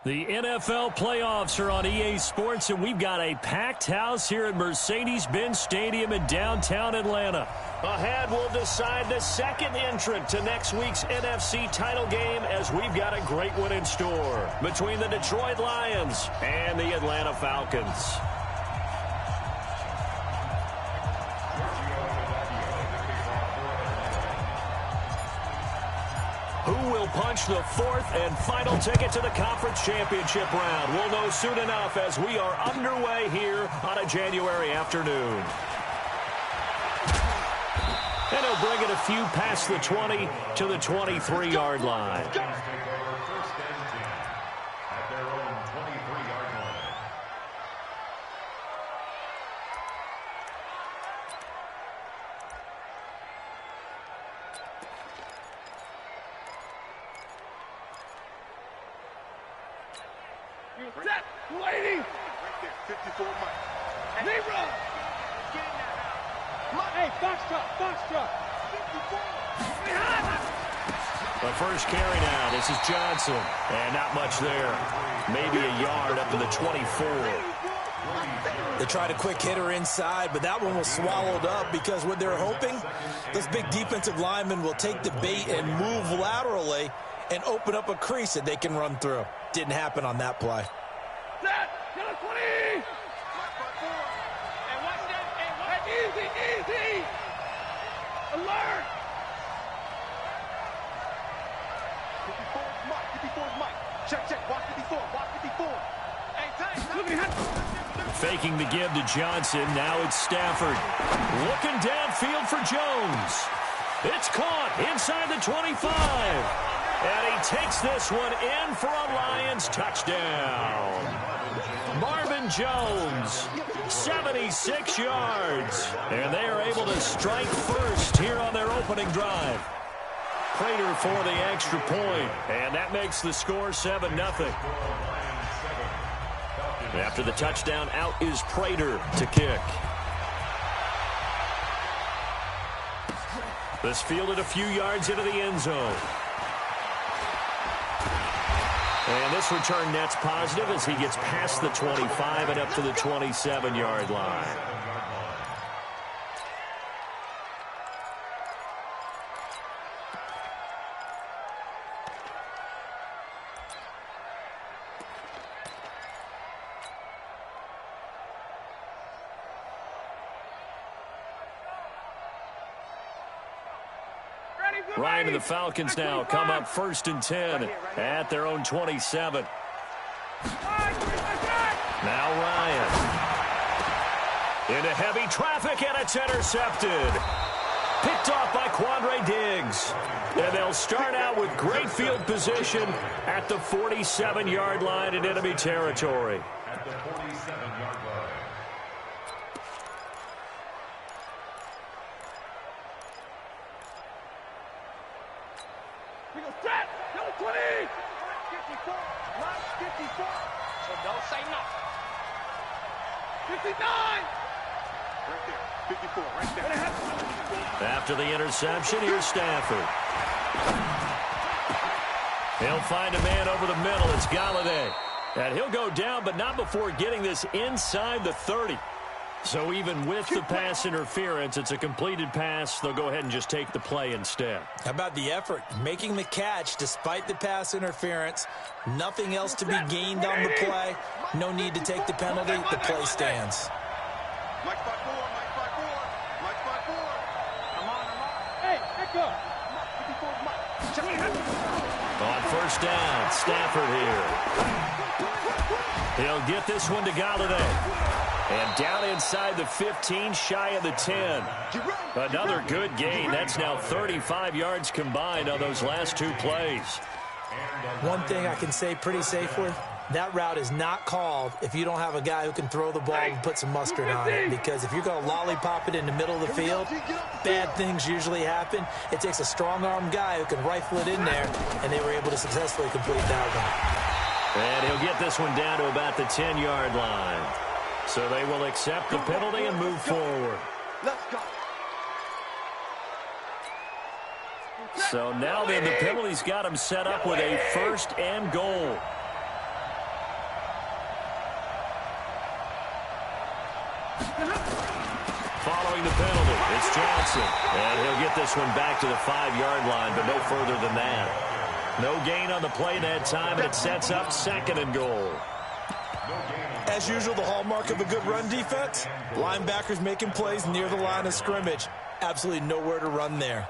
The NFL playoffs are on EA Sports, and we've got a packed house here at Mercedes-Benz Stadium in downtown Atlanta. Ahead, we'll decide the second entrant to next week's NFC title game, as we've got a great one in store between the Detroit Lions and the Atlanta Falcons. Who will punch the fourth and final ticket to the conference championship round? We'll know soon enough as we are underway here on a January afternoon. And he'll bring it a few past the 20 to the 23-yard line. Set, lady. Right there, 54 Mike. Zebra. Hey, Foxtrot. 54. The first carry now. This is Johnson. And not much there. Maybe a yard up to the 24. They tried a quick hitter inside, but that one was swallowed up because what they're hoping, those big defensive linemen will take the bait and move laterally and open up a crease that they can run through. Didn't happen on that play. Set, to the 20. And watch that. Easy. Alert. 54 Mike. Check. Watch 54. Hey, tight. Faking the give to Johnson. Now it's Stafford. Looking downfield for Jones. It's caught inside the 25. And he takes this one in for a Lions touchdown. Marvin Jones, 76 yards. And they are able to strike first here on their opening drive. Prater for the extra point. And that makes the score 7-0. After the touchdown, out is Prater to kick. This fielded a few yards into the end zone. And this return net's positive as he gets past the 25 and up to the 27-yard line. Ryan and the Falcons now come up 1st and 10 at their own 27. Now Ryan. Into heavy traffic, and it's intercepted. Picked off by Quandre Diggs. And they'll start out with great field position at the 47-yard line in enemy territory. At the 47-yard line. Set, to the 20. 54. Line 54. So don't say nothing. 59. Right there. 54, right there. After the interception, here's Stafford. He'll find a man over the middle. It's Galladay. And he'll go down, but not before getting this inside the 30. So even with the pass interference, it's a completed pass. They'll go ahead and just take the play instead. How about the effort? Making the catch despite the pass interference. Nothing else to be gained on the play. No need to take the penalty. The play stands. Mike 5-4. Come on. Hey, echo. On first down, Stafford here. He'll get this one to Galladay. And down inside the 15, shy of the 10. Another good gain. That's now 35 yards combined on those last two plays. One thing I can say pretty safely, that route is not called if you don't have a guy who can throw the ball and put some mustard on it. Because if you're going to lollipop it in the middle of the field, bad things usually happen. It takes a strong-armed guy who can rifle it in there, and they were able to successfully complete that one. And he'll get this one down to about the 10-yard line. So they will accept the penalty and move forward. Let's go. So now then the penalty's got him set up with a 1st and goal. Johnson. And he'll get this one back to the 5-yard line, but no further than that. No gain on the play that time, and it sets up 2nd and goal. As usual, the hallmark of a good run defense, linebackers making plays near the line of scrimmage. Absolutely nowhere to run there.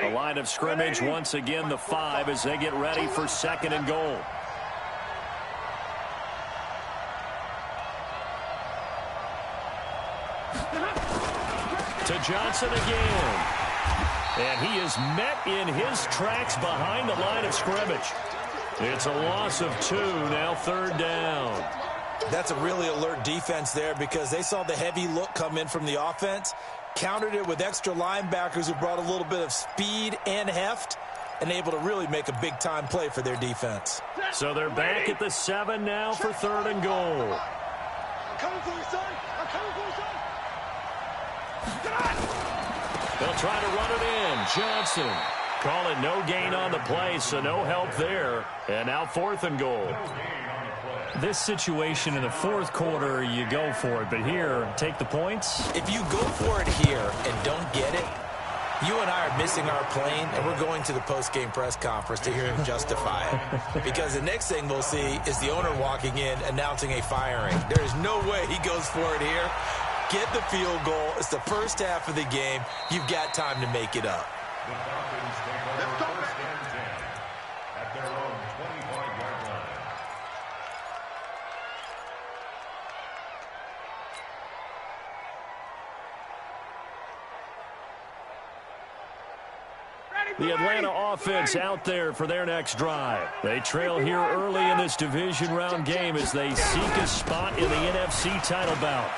The line of scrimmage, once again, the 5 as they get ready for 2nd and goal. To Johnson again. And he is met in his tracks behind the line of scrimmage. It's a loss of 2, now 3rd down. That's a really alert defense there because they saw the heavy look come in from the offense, countered it with extra linebackers who brought a little bit of speed and heft, and able to really make a big-time play for their defense. So they're back at the 7 now for 3rd and goal. I'm coming for you, son. I'm coming for you, son. They'll try to run it in. Johnson. Call it no gain on the play, so no help there. And now 4th and goal. This situation in the 4th quarter, you go for it. But here, take the points. If you go for it here and don't get it, you and I are missing our plane, and we're going to the post-game press conference to hear him justify it. Because the next thing we'll see is the owner walking in announcing a firing. There is no way he goes for it here. Get the field goal. It's the first half of the game. You've got time to make it up. Let's go. At their own 25-yard line. The Atlanta offense out there for their next drive. They trail here early in this division round game as they seek a spot in the NFC title bout.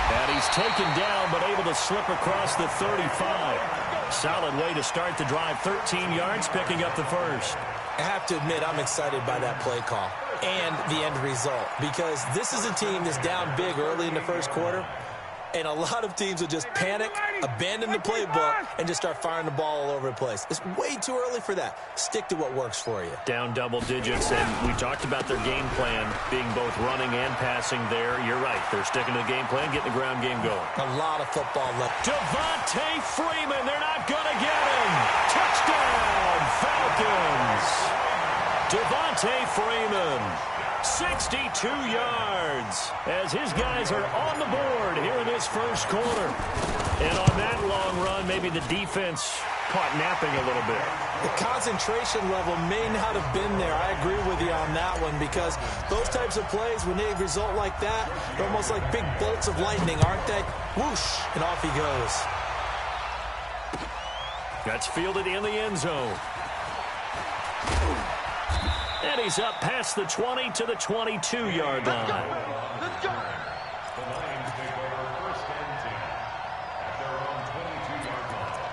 And he's taken down but able to slip across the 35. Solid way to start the drive. 13 yards, picking up the first. I have to admit, I'm excited by that play call and the end result because this is a team that's down big early in the first quarter, and a lot of teams will just panic, abandon the playbook, and just start firing the ball all over the place. It's way too early for that. Stick to what works for you. Down double digits, and we talked about their game plan being both running and passing there. You're right. They're sticking to the game plan, getting the ground game going. A lot of football left. Devontae Freeman, they're not going to get him. Touchdown, Falcons. Devontae Freeman. 62 yards as his guys are on the board here in this first quarter. And on that long run, maybe the defense caught napping a little bit. The concentration level may not have been there. I agree with you on that one because those types of plays, when they result like that, they're almost like big bolts of lightning, aren't they? Whoosh, and off he goes. That's fielded in the end zone. And he's up past the 20 to the 22-yard line. Let's go. The Lions take over 1st and 10 at their own 22-yard line.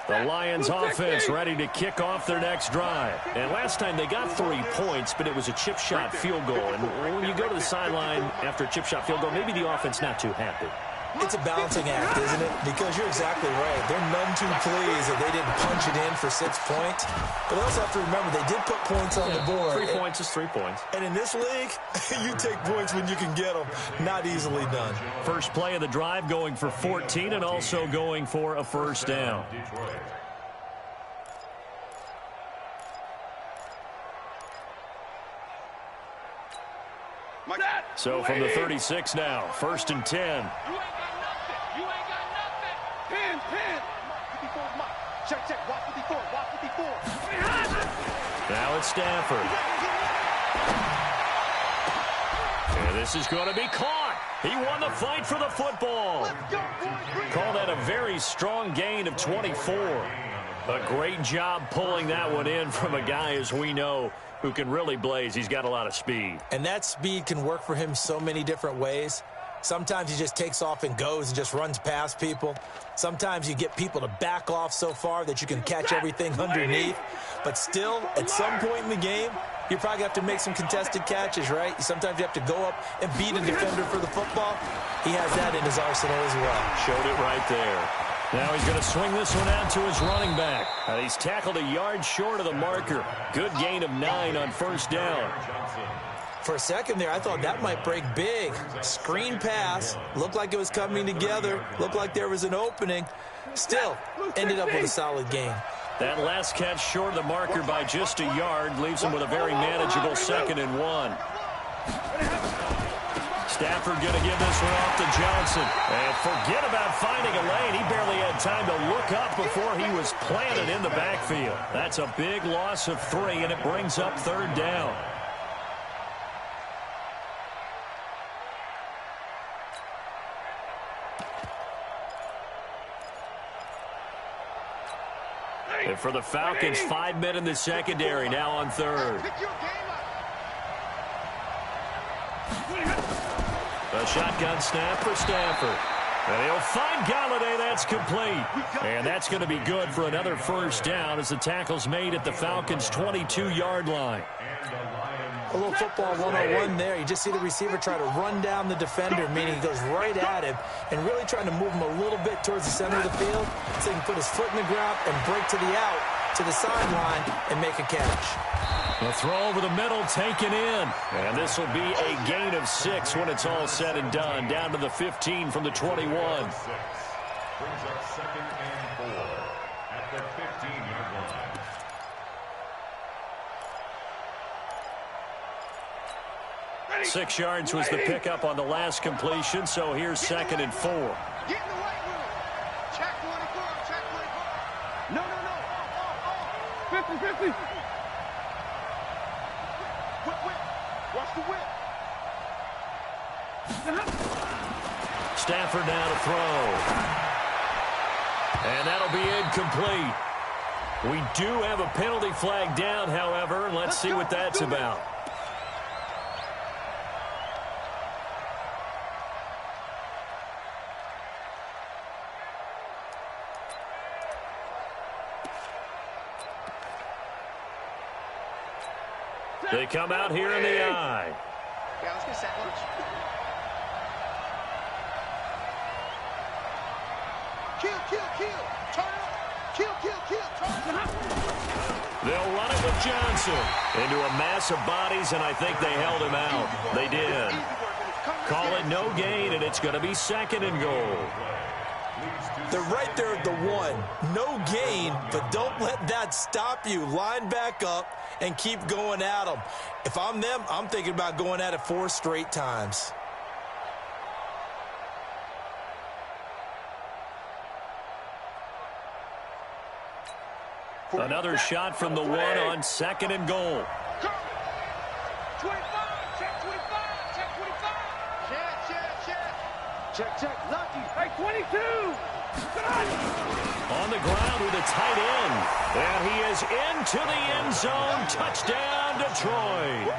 The Lions offense ready to kick off their next drive. And last time they got 3 points, but it was a chip shot field goal. And when you go to the sideline after a chip shot field goal, maybe the offense not too happy. It's a balancing act, isn't it? Because you're exactly right. They're none too pleased that they didn't punch it in for 6 points. But they also have to remember they did put points on the board. 3 points is 3 points. And in this league, you take points when you can get them. Not easily done. First play of the drive going for 14 and also going for a first down. So from the 36 now, 1st and 10. You ain't got nothing. You ain't got nothing. Pin. 54 is mine. Check. Watch 54. Now it's Stafford. And this is going to be caught. He won the fight for the football. Call that a very strong gain of 24. A great job pulling that one in from a guy, as we know, who can really blaze. He's got a lot of speed. And that speed can work for him so many different ways. Sometimes he just takes off and goes and just runs past people. Sometimes you get people to back off so far that you can catch everything underneath. But still, at some point in the game, you probably have to make some contested catches, right? Sometimes you have to go up and beat a defender for the football. He has that in his arsenal as well. Showed it right there. Now he's going to swing this one out to his running back. He's tackled a yard short of the marker. Good gain of 9 on first down. For a second there, I thought that might break big. Screen pass. Looked like it was coming together. Looked like there was an opening. Still, ended up with a solid gain. That last catch short of the marker by just a yard leaves him with a very manageable 2nd and 1. Stafford going to give this one off to Johnson. And forget about finding a lane. He barely had time to look up before he was planted in the backfield. That's a big loss of 3, and it brings up 3rd down. And for the Falcons, 5 men in the secondary now on 3rd. A shotgun snap for Stafford. And he'll find Galladay. That's complete. And that's going to be good for another 1st down as the tackle's made at the Falcons' 22-yard line. A little football 101 there. You just see the receiver try to run down the defender, meaning he goes right at him and really trying to move him a little bit towards the center of the field so he can put his foot in the ground and break to the out, to the sideline, and make a catch. The throw over the middle taken in. And this will be a gain of 6 when it's all said and done. Down to the 15 from the 21. Brings up 2nd and 4 at the 15-yard line. 6 yards was the pickup on the last completion, so here's 2nd and 4. Get in the right room. Check 24. Check 24. No. 50-50. Whip. Watch the whip. Stafford now to throw. And that'll be incomplete. We do have a penalty flag down, however, and let's see what that's about. They come out here in the eye. Yeah, let's get set. Kill. Turn up. Kill. Turn up. They'll run it with Johnson into a mass of bodies, and I think they held him out. They did. Call it no gain, and it's going to be 2nd and goal. They're right there at the 1. No gain, but don't let that stop you. Line back up and keep going at them. If I'm them, I'm thinking about going at it 4 straight times. Another shot from the 1 on 2nd and goal. 25. Check 25. Check. Lucky. Hey, 22. On the ground with a tight end. And he is into the end zone. Touchdown, Detroit.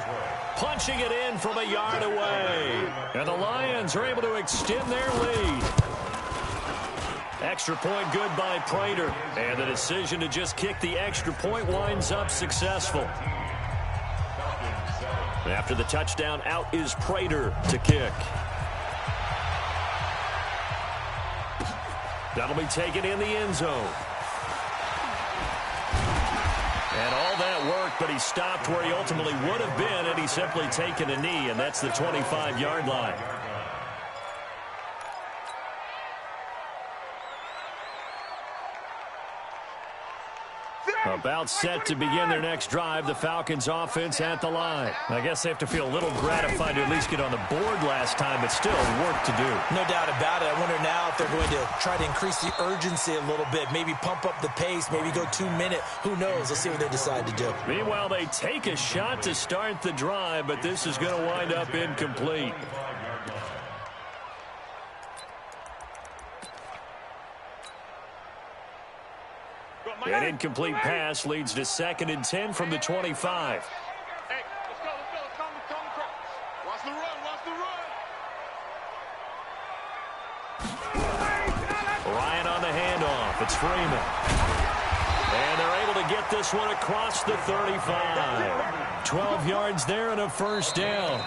Punching it in from a yard away. And the Lions are able to extend their lead. Extra point good by Prater. And the decision to just kick the extra point winds up successful. After the touchdown, out is Prater to kick. That'll be taken in the end zone. And all that work, but he stopped where he ultimately would have been had he simply taken a knee, and that's the 25-yard line. About set to begin their next drive, the Falcons offense at the line. I guess they have to feel a little gratified to at least get on the board last time, but still work to do. No doubt about it. I wonder now if they're going to try to increase the urgency a little bit, maybe pump up the pace, maybe go 2-minute. Who knows? Let's see what they decide to do. Meanwhile, they take a shot to start the drive, but this is going to wind up incomplete. An incomplete pass leads to 2nd and 10 from the 25. Hey, let's go. Come across. Watch the run. Ryan on the handoff. It's Freeman. And they're able to get this one across the 35. 12 yards there and a first down.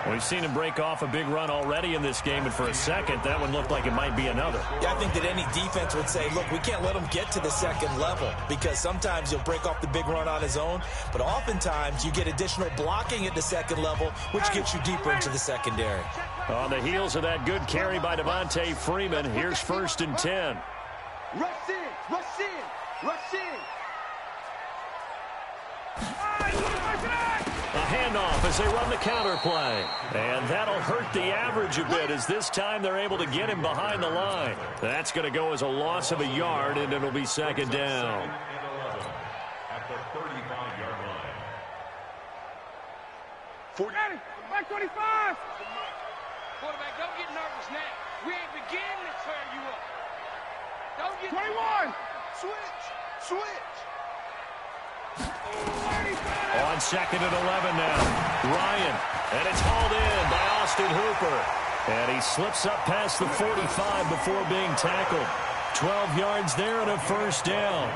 We've seen him break off a big run already in this game, and for a second, that one looked like it might be another. Yeah, I think that any defense would say, look, we can't let him get to the second level, because sometimes he'll break off the big run on his own, but oftentimes you get additional blocking at the second level, which gets you deeper into the secondary. On the heels of that good carry by Devontae Freeman, here's 1st and 10. Rush in, rush in, rush in. A handoff as they run the counter play. And that'll hurt the average a bit, as this time they're able to get him behind the line. That's going to go as a loss of a yard, and it'll be 2nd down. At the 35-yard line. 40. Back 25. Quarterback, don't get nervous now. We ain't beginning to tear you up. Don't get 21. Switch. On 2nd and 11 now. Ryan. And it's hauled in by Austin Hooper. And he slips up past the 45 before being tackled. 12 yards there and a first down.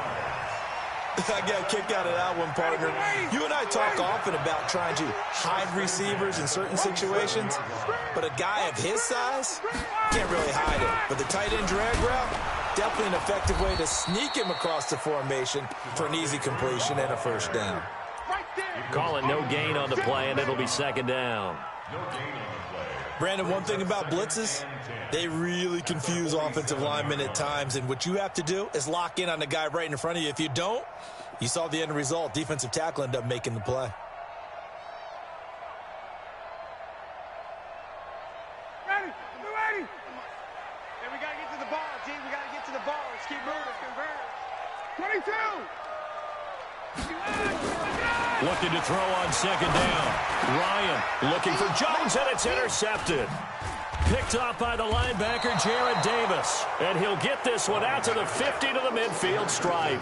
I got a kick out of that one, partner. You and I talk often about trying to hide receivers in certain situations, but a guy of his size can't really hide it. But the tight end drag route, definitely an effective way to sneak him across the formation for an easy completion and a first down. Call it no gain on the play, and it'll be 2nd down. Brandon, one thing about blitzes, they really confuse offensive linemen at times, and what you have to do is lock in on the guy right in front of you. If you don't, you saw the end result. Defensive tackle ended up making the play. Ready. And we got to get to the ball, G. We got to get to the ball. Let's keep moving. Convert. 22. Looking to throw on 2nd down. Ryan looking for Jones, and it's intercepted. Picked off by the linebacker, Jared Davis. And he'll get this one out to the 50 to the midfield stripe.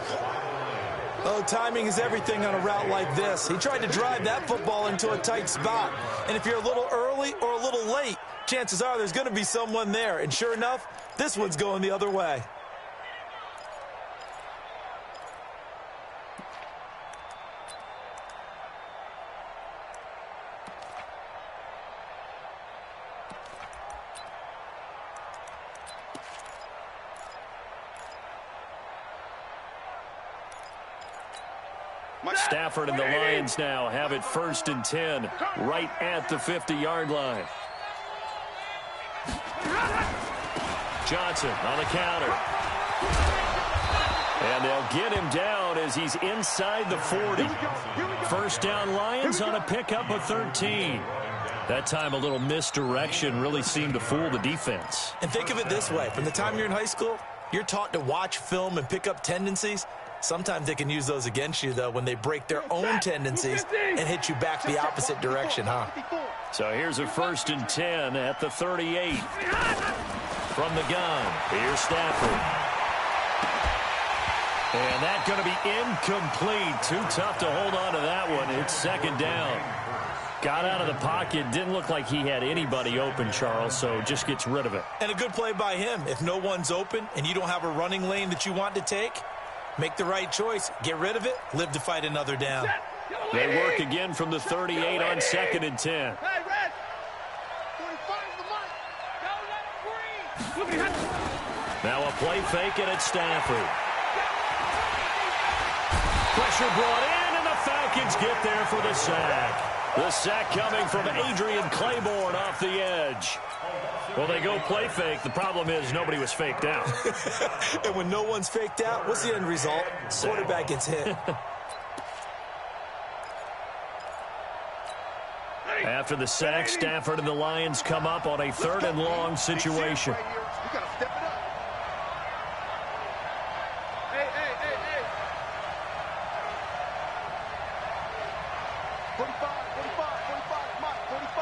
Oh, timing is everything on a route like this. He tried to drive that football into a tight spot. And if you're a little early or a little late, chances are there's going to be someone there. And sure enough, this one's going the other way. Stafford and the Lions now have it 1st and 10, right at the 50-yard line. Johnson on the counter. And they'll get him down as he's inside the 40. First down, Lions on a pickup of 13. That time a little misdirection really seemed to fool the defense. And think of it this way. From the time you're in high school, you're taught to watch film and pick up tendencies. Sometimes they can use those against you, though, when they break their own tendencies and hit you back the opposite direction, huh? So here's a 1st and 10 at the 38. From the gun, here's Stafford. And that's going to be incomplete. Too tough to hold on to that one. It's 2nd down. Got out of the pocket. Didn't look like he had anybody open, Charles, so just gets rid of it. And a good play by him. If no one's open and you don't have a running lane that you want to take, make the right choice. Get rid of it. Live to fight another down. They work again from the 38 on 2nd and 10. Hey, Red. 45 the mark. Don't let him breathe. Now a play fake, and it's Stafford. Pressure brought in, and the Falcons get there for the sack. The sack coming from Adrian Claiborne off the edge. Well, they go play fake. The problem is nobody was faked out. And when no one's faked out, what's the end result? Quarterback gets hit. After the sack, Stafford and the Lions come up on a 3rd and long situation. You got to step it up. Hey. 45, come on, 45.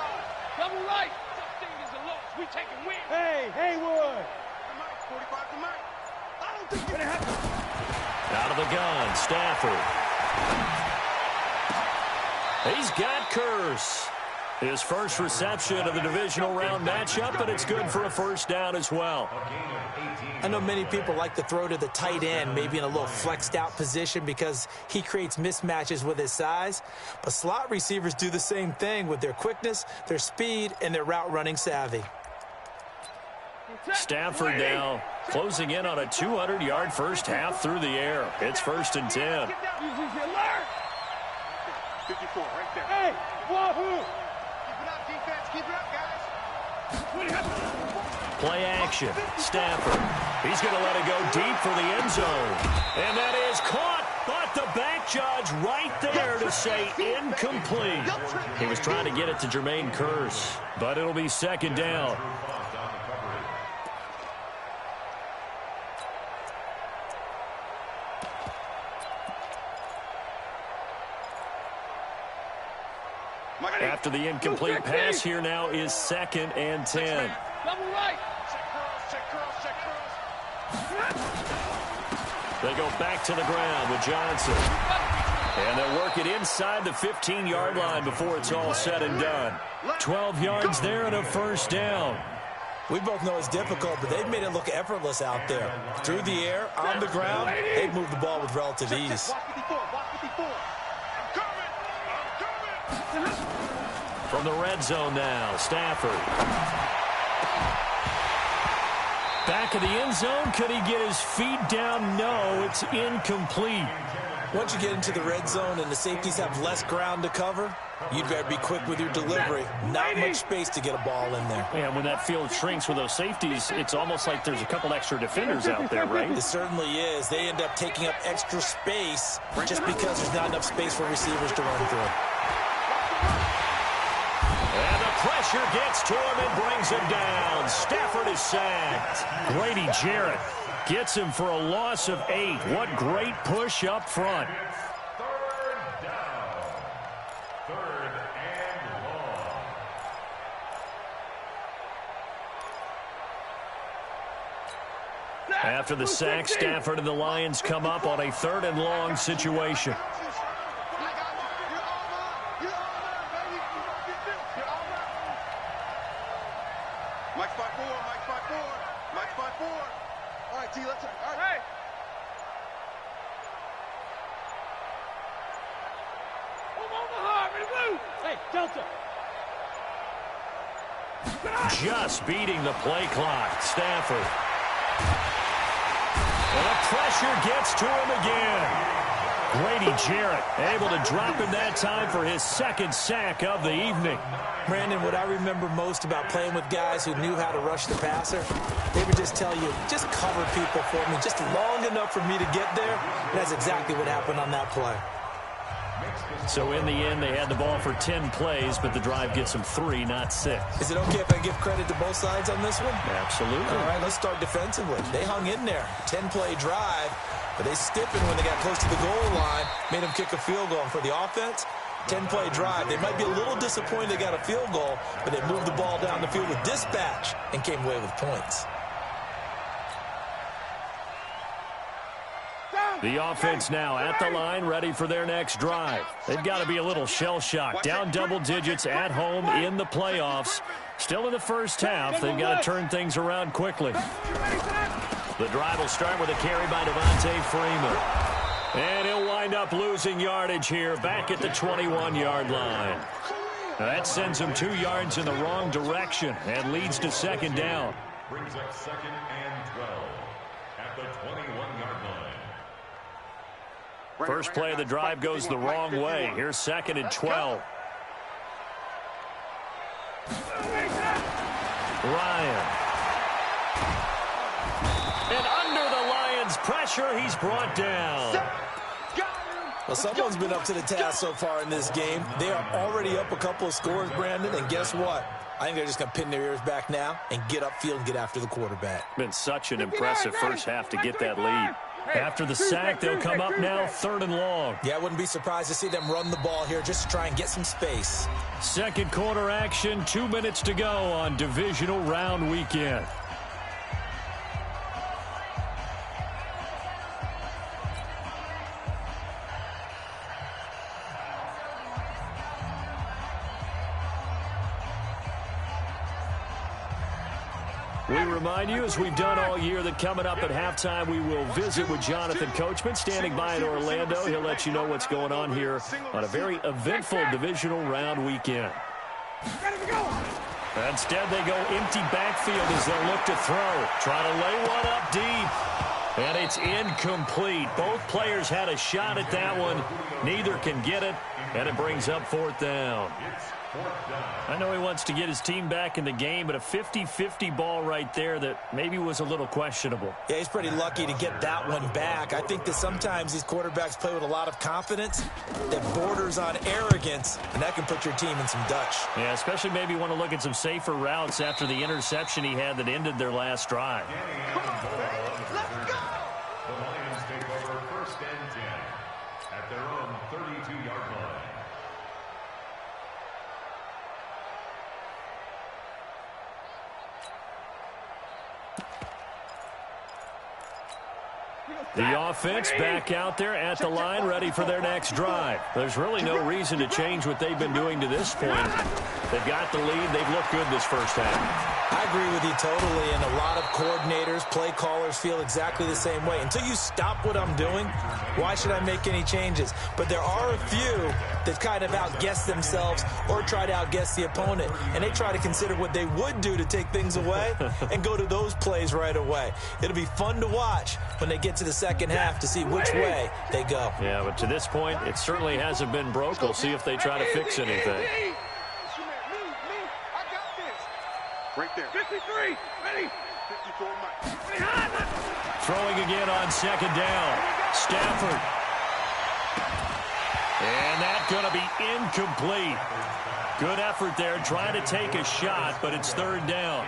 Double right. Something is a loss. We taking win. Hey, Haywood. 45 to Mike. I don't think you're going to have to. Out of the gun, Stafford. He's got Curse. His first reception of the divisional round matchup, but it's good for a first down as well. I know many people like to throw to the tight end, maybe in a little flexed out position because he creates mismatches with his size. But slot receivers do the same thing with their quickness, their speed, and their route running savvy. Stafford now closing in on a 200-yard first half through the air. It's 1st and 10. 54 right there. Hey, wahoo! Keep it up, defense. Keep it up, guys. Play action. Stafford. He's going to let it go deep for the end zone. And that is caught, but the back judge right there to say incomplete. He was trying to get it to Jermaine Kearse, but it'll be 2nd down. After the incomplete pass, here now is 2nd and 10. Double right. Check cross. They go back to the ground with Johnson. And they'll work it inside the 15-yard line before it's all said and done. 12 yards there and a first down. We both know it's difficult, but they've made it look effortless out there. Through the air, on the ground, they've moved the ball with relative ease. From the red zone now, Stafford. Back of the end zone. Could he get his feet down? No, it's incomplete. Once you get into the red zone and the safeties have less ground to cover, you'd better be quick with your delivery. Not much space to get a ball in there. And when that field shrinks with those safeties, it's almost like there's a couple extra defenders out there, right? It certainly is. They end up taking up extra space just because there's not enough space for receivers to run through. And the pressure gets to him and brings him down. Stafford is sacked. Grady Jarrett gets him for a loss of 8. What great push up front. 3rd down. 3rd and long. After the sack, Stafford and the Lions come up on a 3rd and long situation. Just beating the play clock. Stafford. And the pressure gets to him again. Grady Jarrett able to drop him that time for his 2nd sack of the evening. Brandon, what I remember most about playing with guys who knew how to rush the passer, they would just tell you, just cover people for me, just long enough for me to get there. And that's exactly what happened on that play. So in the end, they had the ball for 10 plays, but the drive gets them 3, not 6. Is it okay if I give credit to both sides on this one? Absolutely. All right, let's start defensively. They hung in there. 10-play drive, but they stiffened when they got close to the goal line, made them kick a field goal. And for the offense, 10-play drive. They might be a little disappointed they got a field goal, but they moved the ball down the field with dispatch and came away with points. The offense now at the line, ready for their next drive. They've got to be a little shell-shocked. Down double digits at home in the playoffs. Still in the first half. They've got to turn things around quickly. The drive will start with a carry by Devontae Freeman. And he'll wind up losing yardage here back at the 21-yard line. Now that sends him 2 yards in the wrong direction and leads to 2nd down. Brings up 2nd and 12 at the 21-yard line. First play of the drive goes the wrong way. Here's 2nd and 12. Ryan. And under the Lions' pressure, he's brought down. Well, someone's been up to the task so far in this game. They are already up a couple of scores, Brandon, and guess what? I think they're just going to pin their ears back now and get upfield and get after the quarterback. Been such an impressive first half to get that lead. After the sack, they'll come up now 3rd and long. Yeah, I wouldn't be surprised to see them run the ball here just to try and get some space. 2nd quarter action, 2 minutes to go on divisional round weekend. We remind you, as we've done all year, that coming up at halftime, we will visit with Jonathan Coachman, standing by in Orlando. He'll let you know what's going on here on a very eventful divisional round weekend. Instead, they go empty backfield as they'll look to throw. Try to lay one up deep. And it's incomplete. Both players had a shot at that one. Neither can get it, and it brings up 4th down. I know he wants to get his team back in the game, but a 50-50 ball right there that maybe was a little questionable. Yeah, he's pretty lucky to get that one back. I think that sometimes these quarterbacks play with a lot of confidence that borders on arrogance, and that can put your team in some Dutch. Yeah, especially maybe want to look at some safer routes after the interception he had that ended their last drive. Let's go! The Lions take over 1st and 10 at their own 32-yard line. The offense back out there at the line, ready for their next drive. There's really no reason to change what they've been doing to this point. They've got the lead. They've looked good this first half. I agree with you totally, and a lot of coordinators, play callers feel exactly the same way. Until you stop what I'm doing, why should I make any changes? But there are a few that kind of outguess themselves or try to outguess the opponent, and they try to consider what they would do to take things away and go to those plays right away. It'll be fun to watch when they get to the second half to see which way they go. Yeah, but to this point, it certainly hasn't been broke. We'll see if they try to fix anything. Right there. 53. Ready. 54, Mike. Throwing again on 2nd down. Stafford. And that's going to be incomplete. Good effort there, trying to take a shot, but it's 3rd down.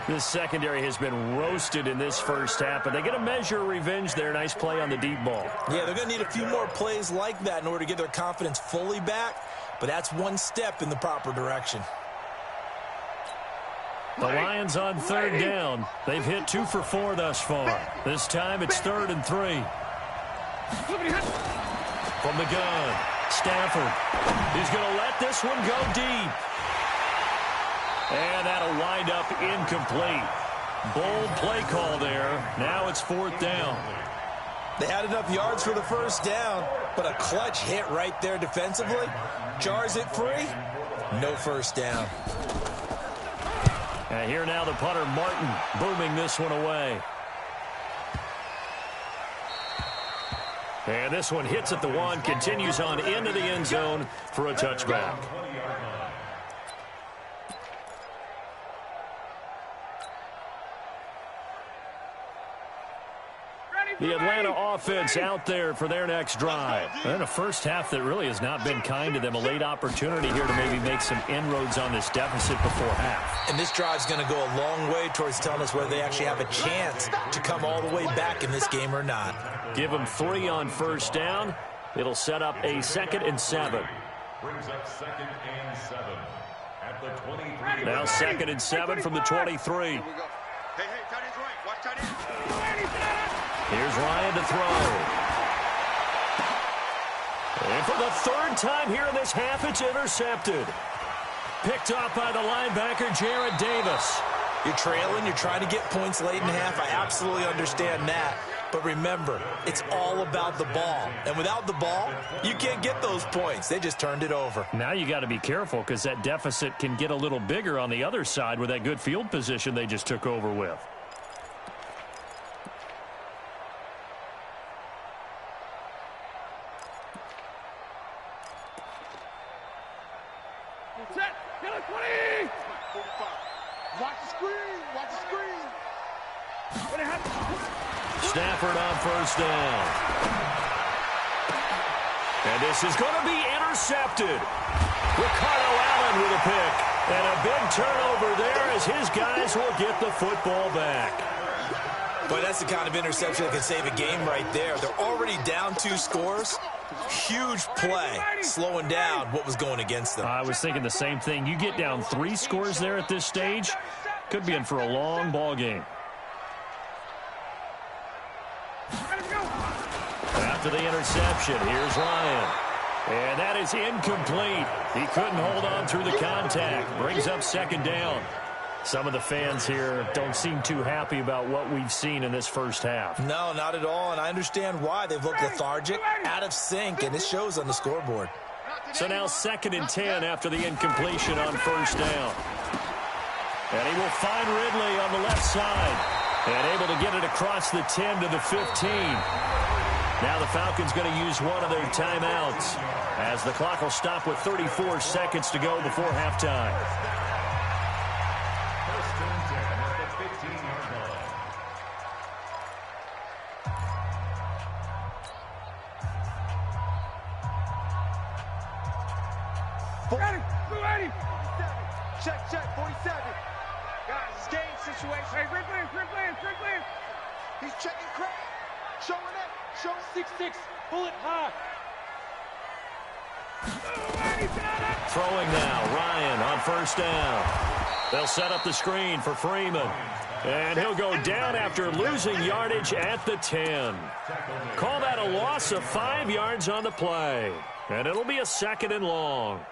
This secondary has been roasted in this first half, but they get a measure of revenge there. Nice play on the deep ball. Yeah, they're going to need a few more plays like that in order to get their confidence fully back, but that's one step in the proper direction. The Lions on 3rd down. They've hit 2 for 4 thus far. This time it's 3rd and 3. From the gun, Stafford. He's going to let this one go deep. And that'll wind up incomplete. Bold play call there. Now it's 4th down. They had enough yards for the first down, but a clutch hit right there defensively. Jars it free. No first down. And here now the punter, Martin, booming this one away. And this one hits at the 1, continues on into the end zone for a touchback. The Atlanta offense out there for their next drive. And a first half that really has not been kind to them. A late opportunity here to maybe make some inroads on this deficit before half. And this drive's going to go a long way towards telling us whether they actually have a chance to come all the way back in this game or not. Give them 3 on first down. It'll set up a 2nd and 7. Brings up 2nd and 7 at the 23. Now 2nd and 7 from the 23. Hey, tight end's right. Watch tight end. Here's Ryan to throw. And for the 3rd time here in this half, it's intercepted. Picked off by the linebacker, Jarrad Davis. You're trailing, you're trying to get points late in the half. I absolutely understand that. But remember, it's all about the ball. And without the ball, you can't get those points. They just turned it over. Now you got to be careful because that deficit can get a little bigger on the other side with that good field position they just took over with. Set. Get it, 20. 45. Watch the screen. Watch the screen. What happened? Stafford on first down. And this is going to be intercepted. Ricardo Allen with a pick. And a big turnover there as his guys will get the football back. Boy, that's the kind of interception that can save a game right there. They're already down 2 scores. Huge play, slowing down what was going against them. I was thinking the same thing. You get down 3 scores there at this stage, could be in for a long ball game. After the interception, here's Ryan. And that is incomplete. He couldn't hold on through the contact. Brings up 2nd down. Some of the fans here don't seem too happy about what we've seen in this first half. No, not at all, and I understand why. They've looked lethargic, out of sync, and it shows on the scoreboard. So now 2nd and 10 after the incompletion on first down. And he will find Ridley on the left side. And able to get it across the 10 to the 15. Now the Falcons going to use one of their timeouts as the clock will stop with 34 seconds to go before halftime. First and 10 at the 15-yard line. Check, 47. Guys, it's game situation. Hey, Ridley. He's checking crack. Showing up. Show 6'6". Bullet high. Throwing now, Ryan on first down. They'll set up the screen for Freeman. And he'll go down after losing yardage at the 10. Call that a loss of 5 yards on the play. And it'll be a 2nd and long.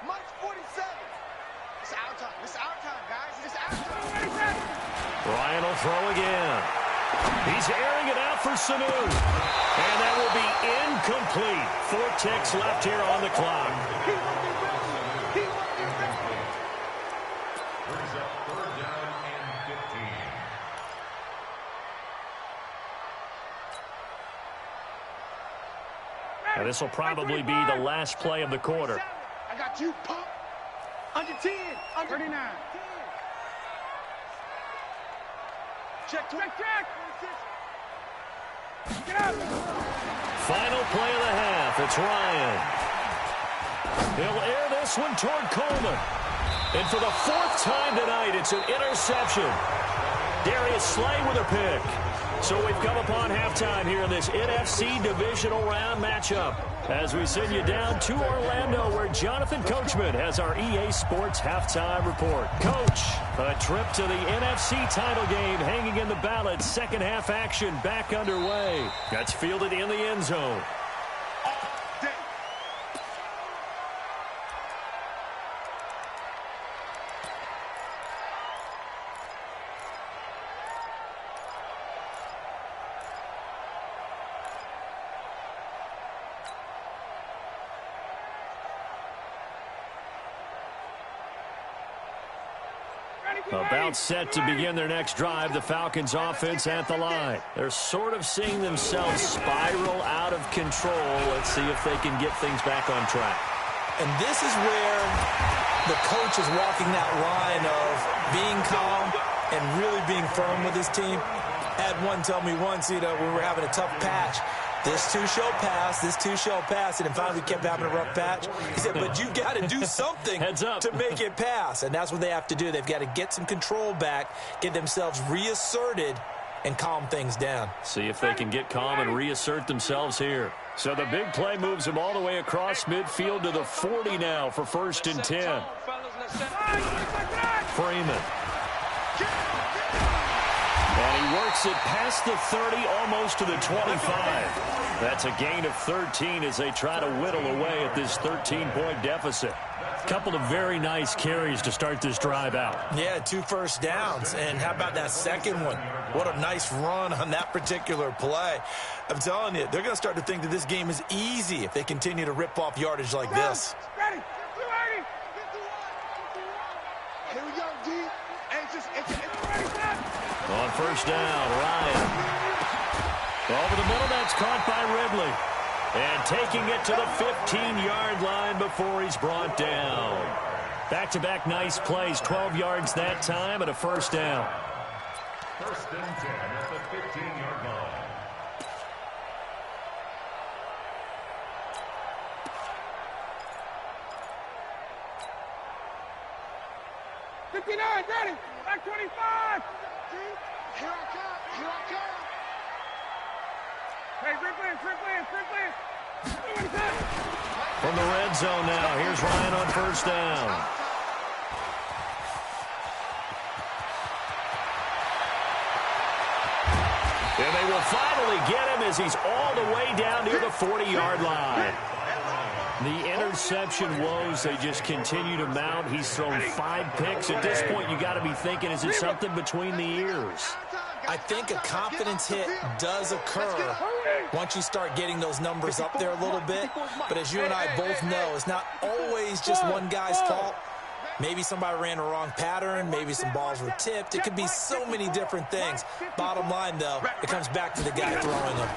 Mike's 47. It's our time. It's our time, guys. It's our time. Ryan will throw again. He's airing it out for Sanu. And that will be incomplete. 4 ticks left here on the clock. Brings up 3rd down and 15. And this will probably be the last play of the quarter. I got you, pump. Under 10. Under 39. Check. Get out. Final play of the half. It's Ryan. He'll air this one toward Coleman. And for the 4th time tonight, it's an interception. Darius Slay with a pick. So we've come upon halftime here in this NFC Divisional Round matchup as we send you down to Orlando where Jonathan Coachman has our EA Sports Halftime Report. Coach, a trip to the NFC title game hanging in the balance. 2nd half action back underway. That's fielded in the end zone. About set to begin their next drive, the Falcons offense at the line. They're sort of seeing themselves spiral out of control. Let's see if they can get things back on track. And this is where the coach is walking that line of being calm and really being firm with his team. Had one tell me once, we were having a tough patch. This too shall pass, this too shall pass. And then finally we kept having a rough patch. He said, but you've got to do something to make it pass. And that's what they have to do. They've got to get some control back, get themselves reasserted, and calm things down. See if they can get calm and reassert themselves here. So the big play moves them all the way across midfield to the 40 now for 1st and 10. Freeman. And he works it past the 30, almost to the 25. That's a gain of 13 as they try to whittle away at this 13-point deficit. Couple of very nice carries to start this drive out. Yeah, 2 first downs. And how about that second one? What a nice run on that particular play. I'm telling you, they're going to start to think that this game is easy if they continue to rip off yardage like this. Ready. Here we go, D. On first down, Ryan. Over the middle, that's caught by Ridley. And taking it to the 15-yard line before he's brought down. Back-to-back nice plays, 12 yards that time and a first down. 1st and 10 at the 15-yard line. Ready. Back 25. Here I come. Hey, Ridley. From the red zone now, here's Ryan on first down. And they will finally get him as he's all the way down near the 40-yard line. The interception woes, they just continue to mount. He's thrown 5 picks. At this point, you got to be thinking, is it something between the ears? I think a confidence hit does occur once you start getting those numbers up there a little bit. But as you and I both know, it's not always just one guy's fault. Maybe somebody ran a wrong pattern. Maybe some balls were tipped. It could be so many different things. Bottom line, though, it comes back to the guy throwing them.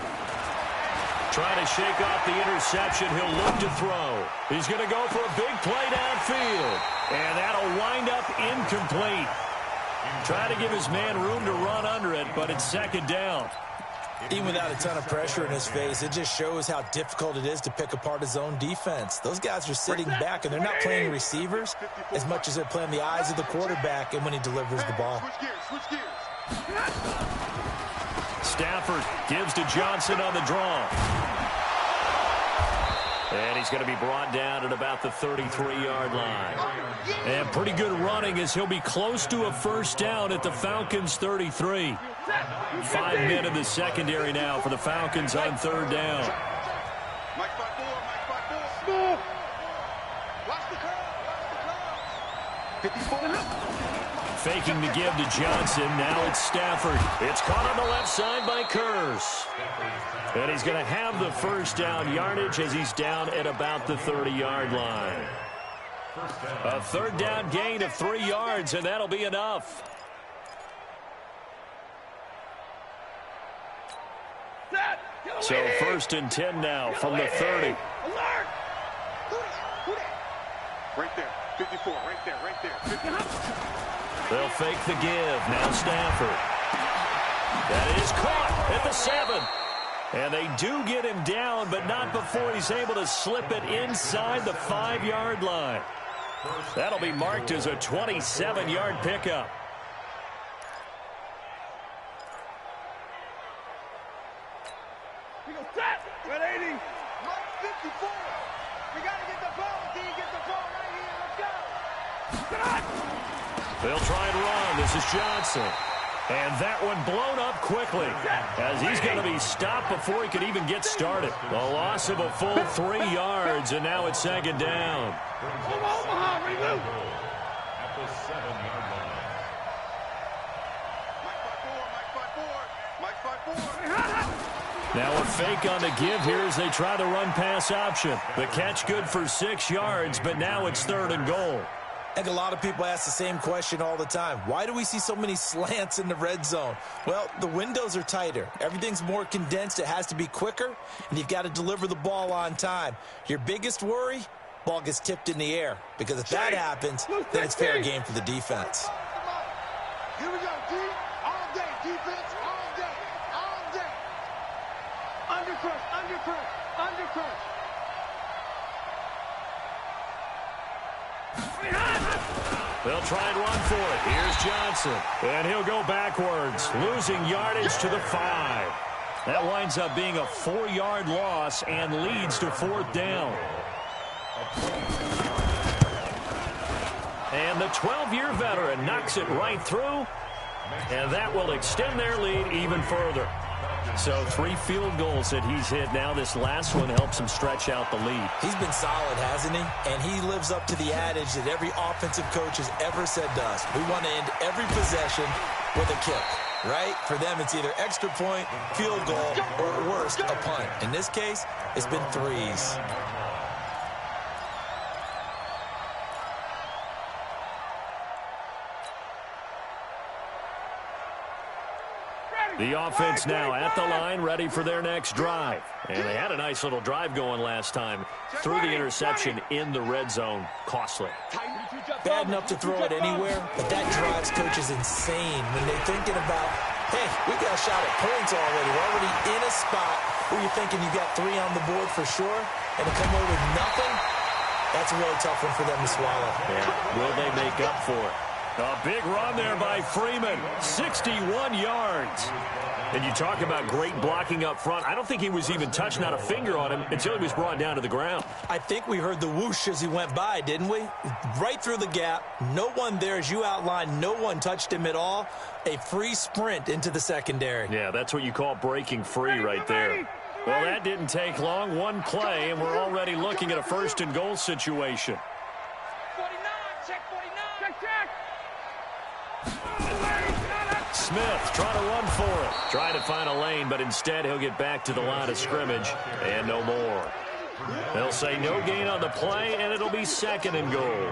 Trying to shake off the interception. He'll look to throw. He's going to go for a big play downfield. And that'll wind up incomplete. Trying to give his man room to run under it, but it's second down. Even without a ton of pressure in his face, it just shows how difficult it is to pick apart his own defense. Those guys are sitting back, and they're not playing receivers as much as they're playing the eyes of the quarterback and when he delivers the ball. Stafford gives to Johnson on the draw. And he's going to be brought down at about the 33-yard line. And pretty good running as he'll be close to a first down at the Falcons' 33. 5 men in the secondary now for the Falcons on third down. Faking the give to Johnson. Now it's Stafford. It's caught on the left side by Kurz. And he's going to have the first down yardage as he's down at about the 30-yard line. A third down gain of 3 yards, and that'll be enough. So 1st and 10 now from the 30. Right there, 54, right there. They'll fake the give. Now Stafford. That is caught at the 7. And they do get him down, but not before he's able to slip it inside the 5-yard line. That'll be marked as a 27-yard pickup. We go set. 180. 54. We got to get the ball. D, get the ball right here. Let's go. They'll try and run. This is Johnson. And that one blown up quickly as he's going to be stopped before he could even get started. The loss of a full 3 yards, and now it's second down. At the 7-yard line. Now a fake on the give here as they try the run-pass option. The catch good for 6 yards, but now it's 3rd and goal. I think a lot of people ask the same question all the time. Why do we see so many slants in the red zone? Well, the windows are tighter. Everything's more condensed. It has to be quicker, and you've got to deliver the ball on time. Your biggest worry, ball gets tipped in the air, because if that happens, then it's fair game for the defense. Here we go, D. All day, defense, all day, all day. Undercrush, undercrush, undercrush. They'll try and run for it. Here's Johnson. And he'll go backwards, losing yardage to the 5. That winds up being a 4-yard loss and leads to 4th down. And the 12-year veteran knocks it right through. And that will extend their lead even further. So 3 field goals that he's hit now. This last one helps him stretch out the lead. He's been solid, hasn't he? And he lives up to the adage that every offensive coach has ever said to us. We want to end every possession with a kick, right? For them, it's either extra point, field goal, or at worst, a punt. In this case, it's been 3s. The offense now at the line, ready for their next drive. And they had a nice little drive going last time. Threw the interception in the red zone. Costly. Bad enough to throw it anywhere, but that drives coaches insane when they're thinking about, hey, we got a shot at points already. We're already in a spot where you're thinking you got 3 on the board for sure, and to come away with nothing, that's a really tough one for them to swallow. Yeah. Will they make up for it? A big run there by Freeman, 61 yards. And you talk about great blocking up front. I don't think he was even touched, not a finger on him, until he was brought down to the ground. I think we heard the whoosh as he went by, didn't we? Right through the gap. No one there, as you outlined, no one touched him at all. A free sprint into the secondary. Yeah, that's what you call breaking free right there. Well, that didn't take long. One play, and we're already looking at a first-and-goal situation. 49, check 49. Check. Smith trying to run for it. Trying to find a lane, but instead he'll get back to the line of scrimmage and no more. They'll say no gain on the play, and it'll be second and goal.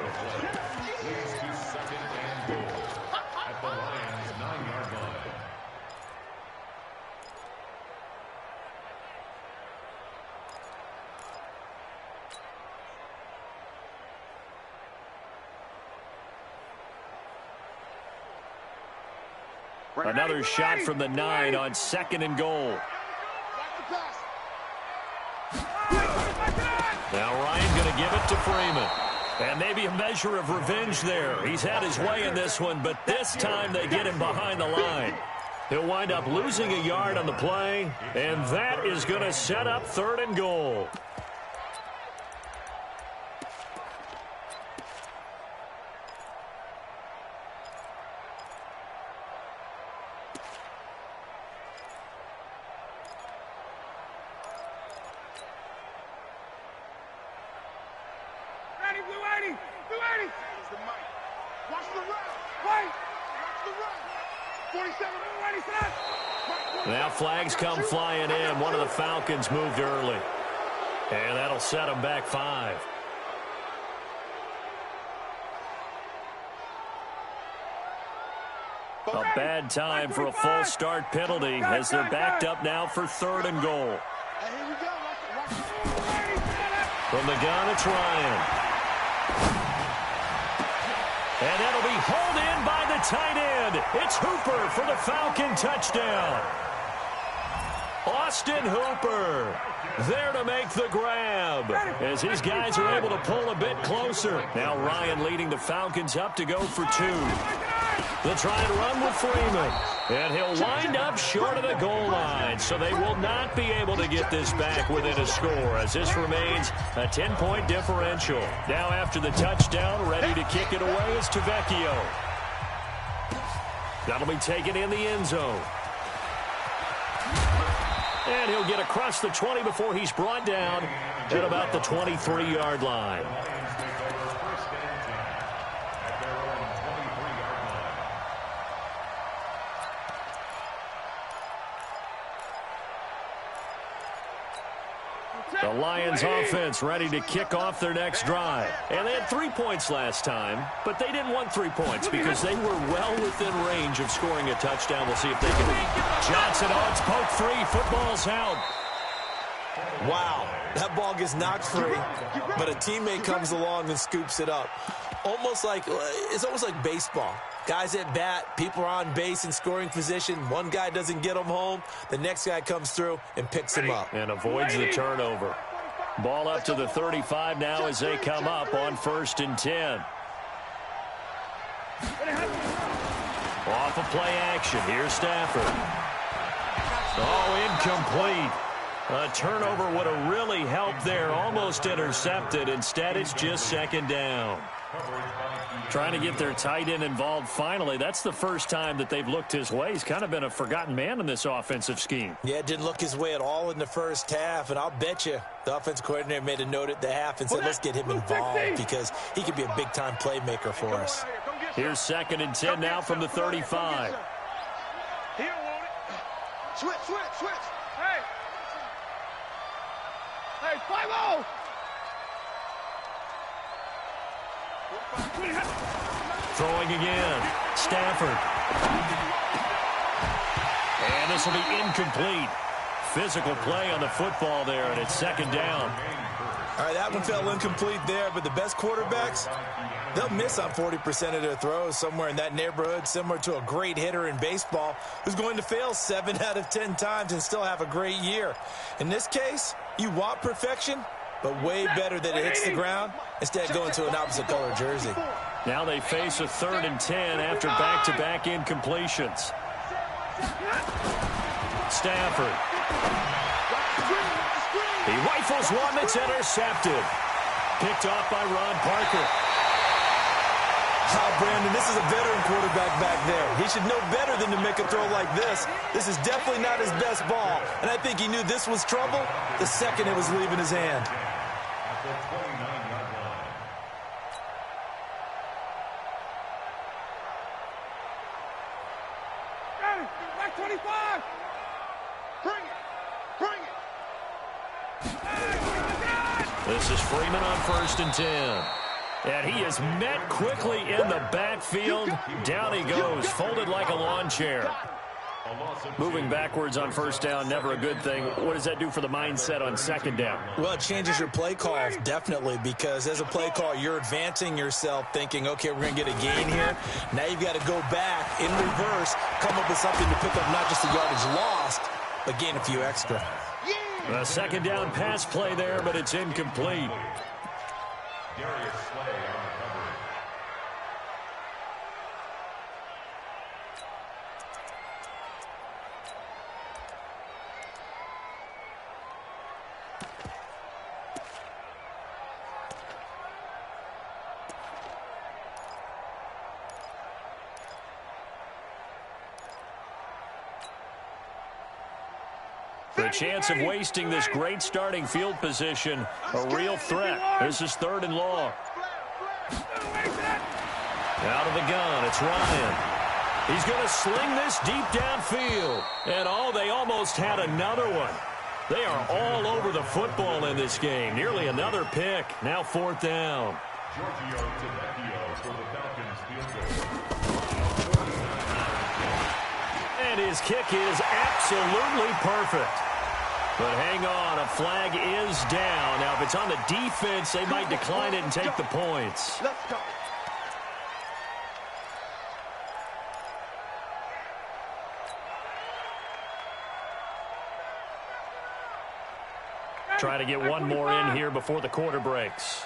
Another shot from the 9 on second and goal. Now Ryan going to give it to Freeman. And maybe a measure of revenge there. He's had his way in this one, but this time they get him behind the line. He'll wind up losing a yard on the play, and that is going to set up third and goal. Now flags come flying in. One of the Falcons moved early. And that'll set them back 5. A bad time for a false start penalty as they're backed up now for third and goal. From the gun, it's Ryan. And that'll be hauled in by the tight end. It's Hooper for the Falcon touchdown. Austin Hooper there to make the grab as his guys are able to pull a bit closer. Now Ryan leading the Falcons up to go for 2. They'll try and run with Freeman. And he'll wind up short of the goal line, so they will not be able to get this back within a score as this remains a 10-point differential. Now after the touchdown, ready to kick it away is Tavecchio. That'll be taken in the end zone. And he'll get across the 20 before he's brought down at about the 23-yard line. The Lions offense ready to kick off their next drive. And they had 3 points last time, but they didn't want 3 points because they were well within range of scoring a touchdown. We'll see if they can. Johnson odds poke 3. Football's out. Wow, that ball gets knocked free, but a teammate comes along and scoops it up. It's almost like baseball. Guys at bat, people are on base in scoring position. One guy doesn't get him home. The next guy comes through and picks him up. And avoids the turnover. Ball up to the 35 now as they come up on 1st and 10. Off of play action. Here's Stafford. Oh, incomplete. A turnover would have really helped there. Almost intercepted. Instead, it's just 2nd down. Trying to get their tight end involved finally. That's the first time that they've looked his way. He's kind of been a forgotten man in this offensive scheme. Yeah, it didn't look his way at all in the first half, and I'll bet you the offensive coordinator made a note at the half and said, let's get him involved because he could be a big-time playmaker for us. Here's 2nd and 10 now from the 35. He don't want it. Switch. Hey, 5-0. Throwing again. Stafford. And this will be incomplete. Physical play on the football there, and it's 2nd down. All right, that one fell incomplete there, but the best quarterbacks, they'll miss on 40% of their throws, somewhere in that neighborhood, similar to a great hitter in baseball who's going to fail 7 out of 10 times and still have a great year. In this case, you want perfection, but way better that it hits the ground instead of going to an opposite color jersey. Now they face a 3rd and 10 after back-to-back incompletions. Stafford. He rifles one that's intercepted. Picked off by Ron Parker. Brandon, this is a veteran quarterback back there. He should know better than to make a throw like this. This is definitely not his best ball, and I think he knew this was trouble the second it was leaving his hand. At the 29-yard line. Back 25! Bring it! Bring it! This is Freeman on 1st and 10. And he is met quickly in the backfield. Down he goes, folded like a lawn chair. Moving backwards on 1st down, never a good thing. What does that do for the mindset on 2nd down? Well, it changes your play call, definitely, because as a play call, you're advancing yourself thinking, okay, we're going to get a gain here. Now you've got to go back in reverse, come up with something to pick up not just the yardage lost, but gain a few extra. A 2nd down pass play there, but it's incomplete. Darius Slay on the coverage. The chance of wasting this great starting field position, a real threat. This is 3rd and long. Out of the gun, it's Ryan. He's going to sling this deep downfield. And, they almost had another one. They are all over the football in this game. Nearly another pick. Now 4th down. Giorgio Tedesco for the Falcons field goal. And his kick is absolutely perfect. But hang on, a flag is down. Now, if it's on the defense, they might decline it and take the points. Let's go. Try to get one more in here before the quarter breaks.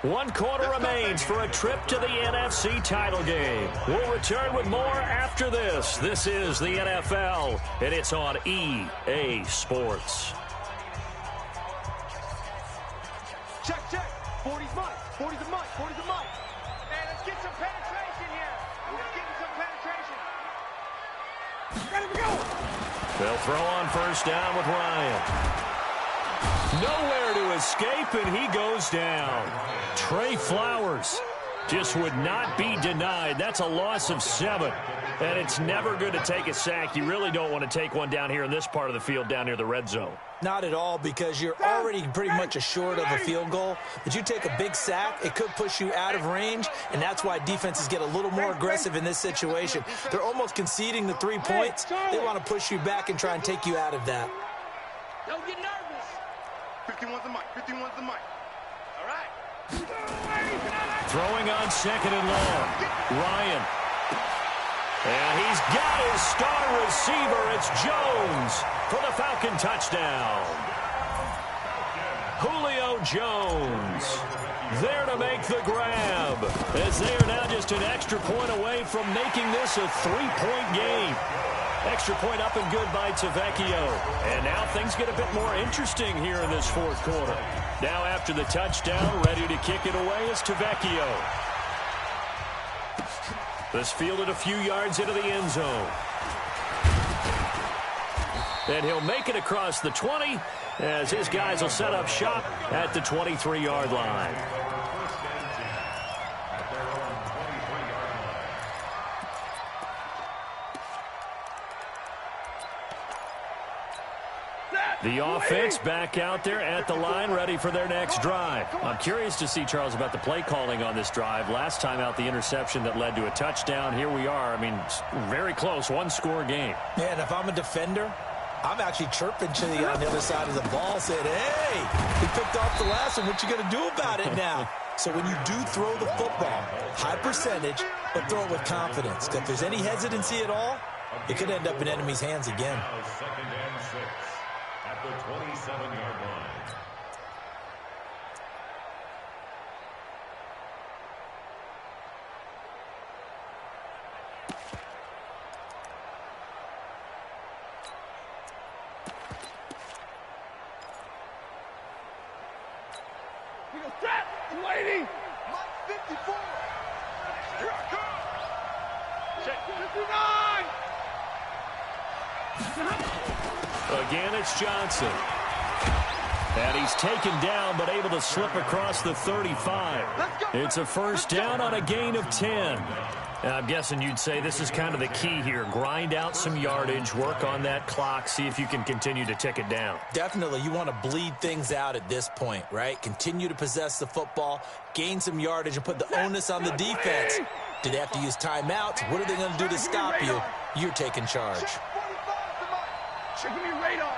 1 quarter remains for a trip to the NFC title game. We'll return with more after this. This is the NFL, and it's on EA Sports. Check, check. 40's mine. 40's a mine. 40's a mine. Hey, let's get some penetration here. Let's get some penetration. Ready to go. They'll throw on 1st down with Ryan. Nowhere to escape, and he goes down. Trey Flowers just would not be denied. That's a loss of 7. And it's never good to take a sack. You really don't want to take one down here in this part of the field down near the red zone. Not at all, because you're already pretty much assured of a field goal. But you take a big sack, it could push you out of range, and that's why defenses get a little more aggressive in this situation. They're almost conceding the 3 points. They want to push you back and try and take you out of that. Don't get nervous. 51's the mic. 51's the mic. All right. Throwing on 2nd and long. Ryan. And he's got his star receiver. It's Jones for the Falcon touchdown. Julio Jones there to make the grab, as they are now just an extra point away from making this a 3-point game. Extra point up and good by Tavecchio. And now things get a bit more interesting here in this 4th quarter. Now after the touchdown, ready to kick it away is Tavecchio. This fielded a few yards into the end zone. And he'll make it across the 20 as his guys will set up shop at the 23-yard line. The offense back out there at the line, ready for their next drive. I'm curious to see, Charles, about the play calling on this drive. Last time out, the interception that led to a touchdown. Here we are. I mean, very close, 1-score game. Yeah, and if I'm a defender, I'm actually chirping to the on the other side of the ball, saying, hey, he picked off the last one. What you going to do about it now? So when you do throw the football, high percentage, but throw it with confidence. Because if there's any hesitancy at all, it could end up in enemy's hands again. 2nd and 6 at the 27-yard line. Waiting. Mike 54. Here I come. Check 59. Again, it's Johnson. And he's taken down, but able to slip across the 35. It's a first down on a gain of 10. I'm guessing you'd say this is kind of the key here. Grind out some yardage, work on that clock, see if you can continue to tick it down. Definitely. You want to bleed things out at this point, right? Continue to possess the football, gain some yardage, and put the onus on the defense. Do they have to use timeouts? What are they going to do to stop you? You're taking charge. Checking your radar.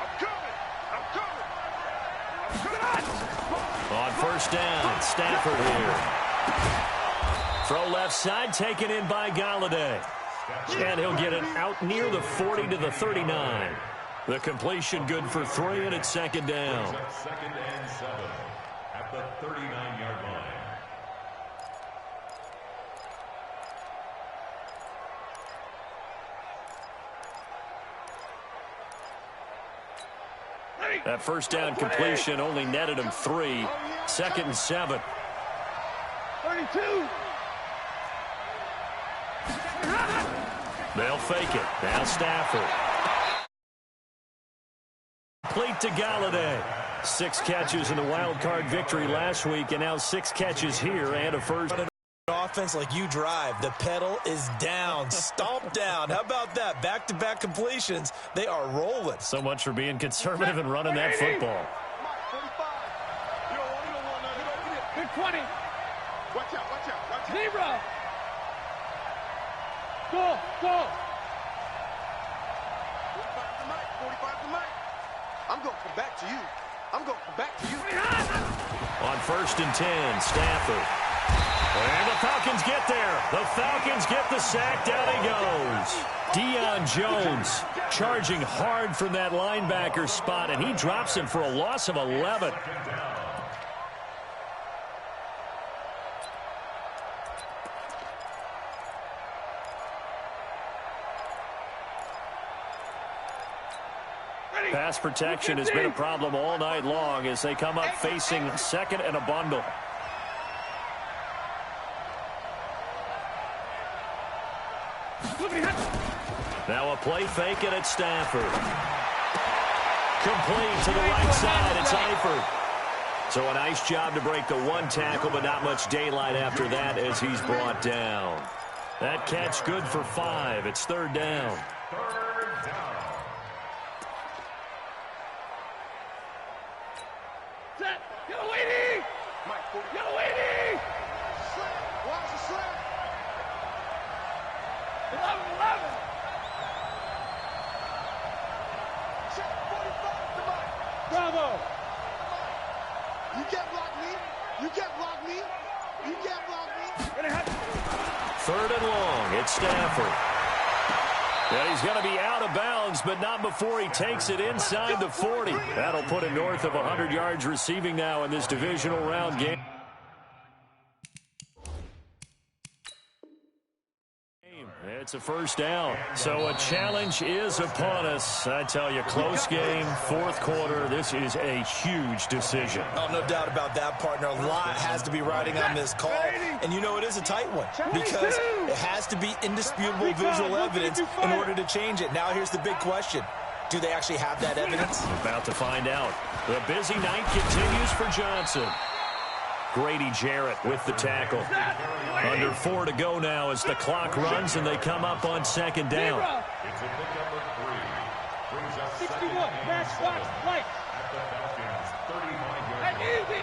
I'm coming. On first down, Stafford here. Throw left side, taken in by Galladay. And he'll get it out near the 40 to the 39. The completion good for 3, and it's second down. Second and 7 at the 39-yard line. That first down completion only netted him 3. Second and 7. 32. They'll fake it. Now Stafford. Complete to Galladay. 6 catches in the wild card victory last week, and now 6 catches here and a first. Offense like you drive. The pedal is down. Stomp down. How about that? Back-to-back completions. They are rolling. So much for being conservative and running that football. 20. Watch out. Zebra. Go. 45 to Mike. I'm going to come back to you. On first and 10, Stafford. And the Falcons get there. The Falcons get the sack. Down he goes. Deion Jones charging hard from that linebacker spot, and he drops him for a loss of 11. Pass protection has been a problem all night long as they come up facing second and a bundle. Now a play fake, and it's Stafford. Complete to the right side. It's Eifert. So a nice job to break the 1 tackle, but not much daylight after that as he's brought down. That catch good for 5. It's third down. Bravo! You can't block me. Third and long. It's Stafford. And he's going to be out of bounds, but not before he takes it inside the 40. That'll put him north of 100 yards receiving now in this divisional round game. It's a first down. So a challenge is upon us. I tell you, close game, fourth quarter. This is a huge decision. Oh, no doubt about that, partner. A lot has to be riding on this call. And you know it is a tight one because it has to be indisputable visual evidence in order to change it. Now here's the big question. Do they actually have that evidence? About to find out. The busy night continues for Johnson. Grady Jarrett with the tackle. Under 4 to go now as the clock runs and they come up on second down. It's a pickup of 3. Brings us 61. second and Back 7 spot. Right. at the Falcons' 35-yard line. Easy.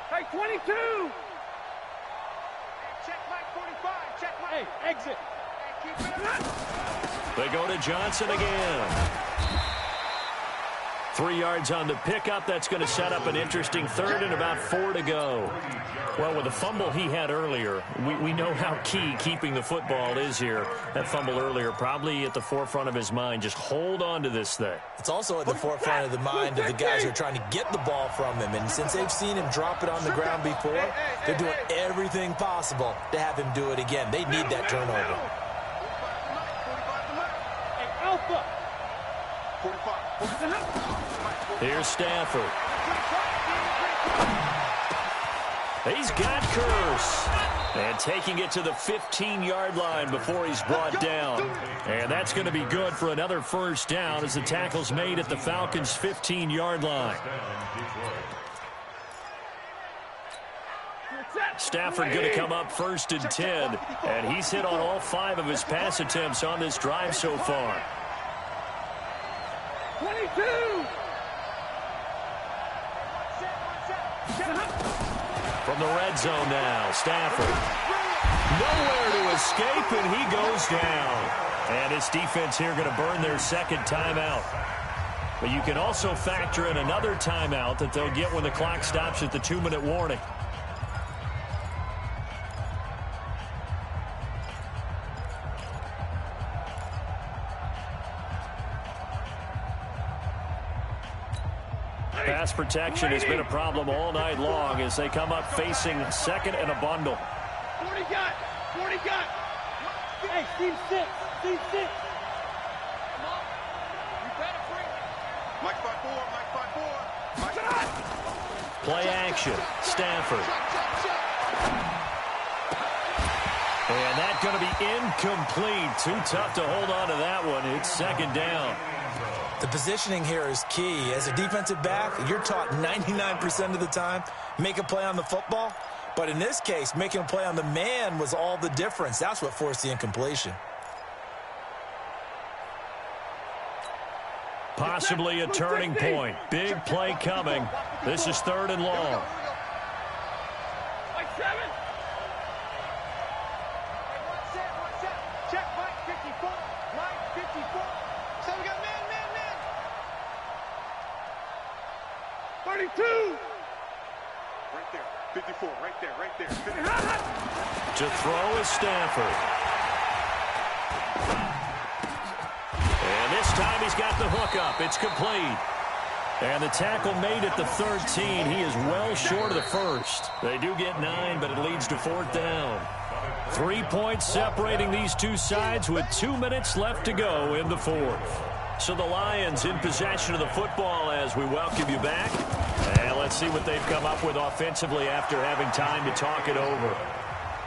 Hey, 22. Check Mike 45. Check Mike. Hey, exit. Hey, keep it up. They go to Johnson again. 3 yards on the pickup. That's going to set up an interesting third and about 4 to go. Well, with the fumble he had earlier, we know how key keeping the football is here. That fumble earlier probably at the forefront of his mind. Just hold on to this thing. It's also at the forefront of the mind of the guys who are trying to get the ball from him. And since they've seen him drop it on the ground before, they're doing everything possible to have him do it again. They need that turnover. Hey, Alpha. 45. Here's Stafford. He's got Curse. And taking it to the 15-yard line before he's brought down. And that's going to be good for another first down as the tackle's made at the Falcons' 15-yard line. Stafford going to come up first and 10. And he's hit on all 5 of his pass attempts on this drive so far. 22! From the red zone now, Stafford. Nowhere to escape, and he goes down. And his defense here going to burn their second timeout. But you can also factor in another timeout that they'll get when the clock stops at the 2-minute warning. Pass protection has been a problem all night long as they come up facing second and a bundle. 40 got. 40 got. Hey, team 6. Team 6. Come on. You better bring it. Mike 5-4. Mike 5-4. Play action. Stafford. And that's going to be incomplete. Too tough to hold on to that one. It's second down. The positioning here is key. As a defensive back, you're taught 99% of the time, make a play on the football. But in this case, making a play on the man was all the difference. That's what forced the incompletion. Possibly a turning point. Big play coming. This is 3rd and long. Mike 7. Check Mike 54. Mike 54. So we got man. 32. Right there. 54. Right there. 54. To throw is Stafford. And this time he's got the hook up. It's complete. And the tackle made at the 13. He is well short of the first. They do get 9, but it leads to 4th down. 3 points separating these two sides with 2 minutes left to go in the 4th. So the Lions in possession of the football as we welcome you back. And let's see what they've come up with offensively after having time to talk it over.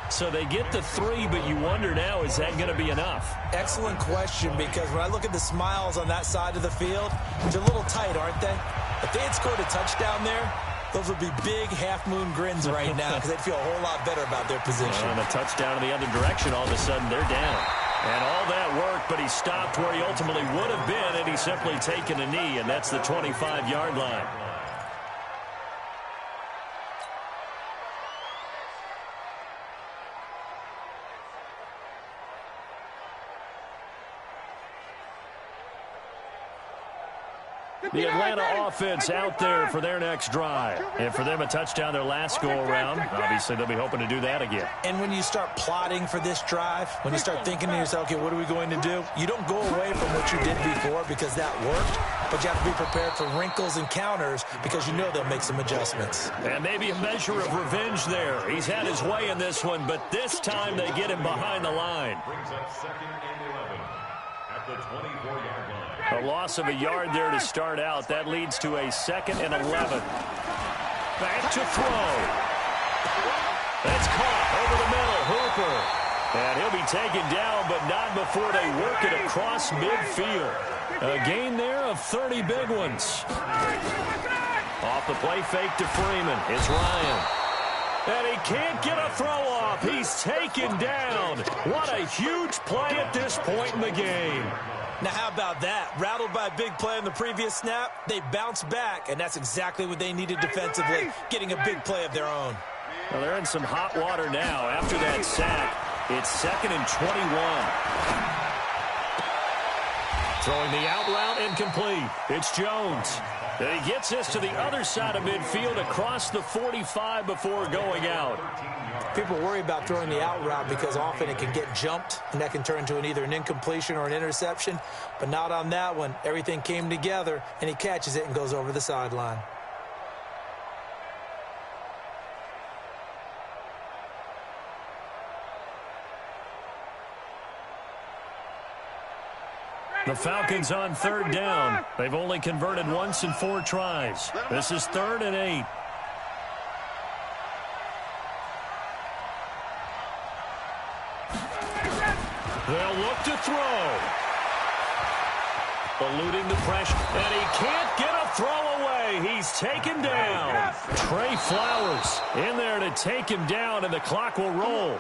So they get the 3, but you wonder now, is that going to be enough? Excellent question, because when I look at the smiles on that side of the field, they're a little tight, aren't they? If they had scored a touchdown there, those would be big half-moon grins right now because they'd feel a whole lot better about their position. And a touchdown in the other direction, all of a sudden they're down. And all that work, but he stopped where he ultimately would have been, and he's simply taken a knee, and that's the 25-yard line. The Atlanta offense out there for their next drive. And for them, a touchdown their last go-around. Obviously, they'll be hoping to do that again. And when you start plotting for this drive, when you start thinking to yourself, okay, what are we going to do? You don't go away from what you did before because that worked, but you have to be prepared for wrinkles and counters because you know they'll make some adjustments. And maybe a measure of revenge there. He's had his way in this one, but this time they get him behind the line. Brings up 2nd and 11 at the 24-yard line. A loss of a yard there to start out. That leads to a 2nd and 11. Back to throw. That's caught over the middle. Hooper. And he'll be taken down, but not before they work it across midfield. A gain there of 30 big ones. Off the play fake to Freeman. It's Ryan. And he can't get a throw off. He's taken down. What a huge play at this point in the game. Now, how about that? Rattled by a big play on the previous snap, they bounce back, and that's exactly what they needed defensively, getting a big play of their own. Well, they're in some hot water now after that sack. It's 2nd and 21. Throwing the out route incomplete. It's Jones. And he gets this to the other side of midfield across the 45 before going out. People worry about throwing the out route because often it can get jumped, and that can turn into either an incompletion or an interception. But not on that one. Everything came together, and he catches it and goes over the sideline. The Falcons on 3rd down. They've only converted once in 4 tries. This is 3rd and 8. They'll look to throw. Eluding the pressure, and he can't get a throw away. He's taken down. Trey Flowers in there to take him down, and the clock will roll.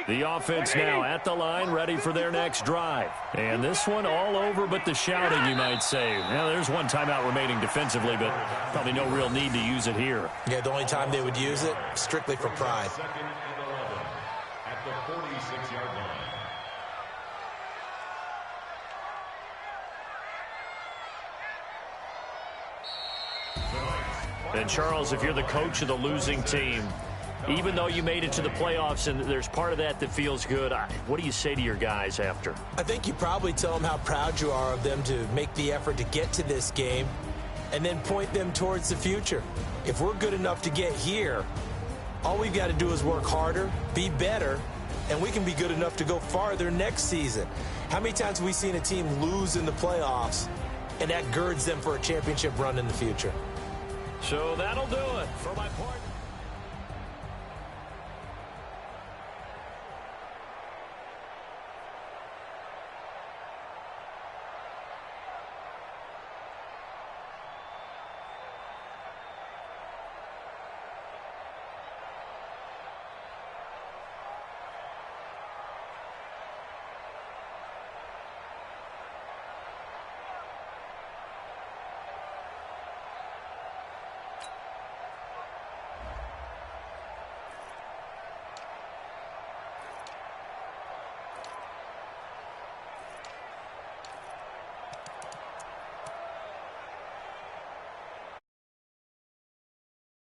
The offense now at the line, ready for their next drive. And this one all over but the shouting, you might say. Now, there's one timeout remaining defensively, but probably no real need to use it here. Yeah, the only time they would use it, strictly for pride. 2nd and 11 at the 46-yard line. And, Charles, if you're the coach of the losing team, even though you made it to the playoffs and there's part of that feels good, what do you say to your guys after? I think you probably tell them how proud you are of them to make the effort to get to this game and then point them towards the future. If we're good enough to get here, all we've got to do is work harder, be better, and we can be good enough to go farther next season. How many times have we seen a team lose in the playoffs, and that girds them for a championship run in the future? So that'll do it for my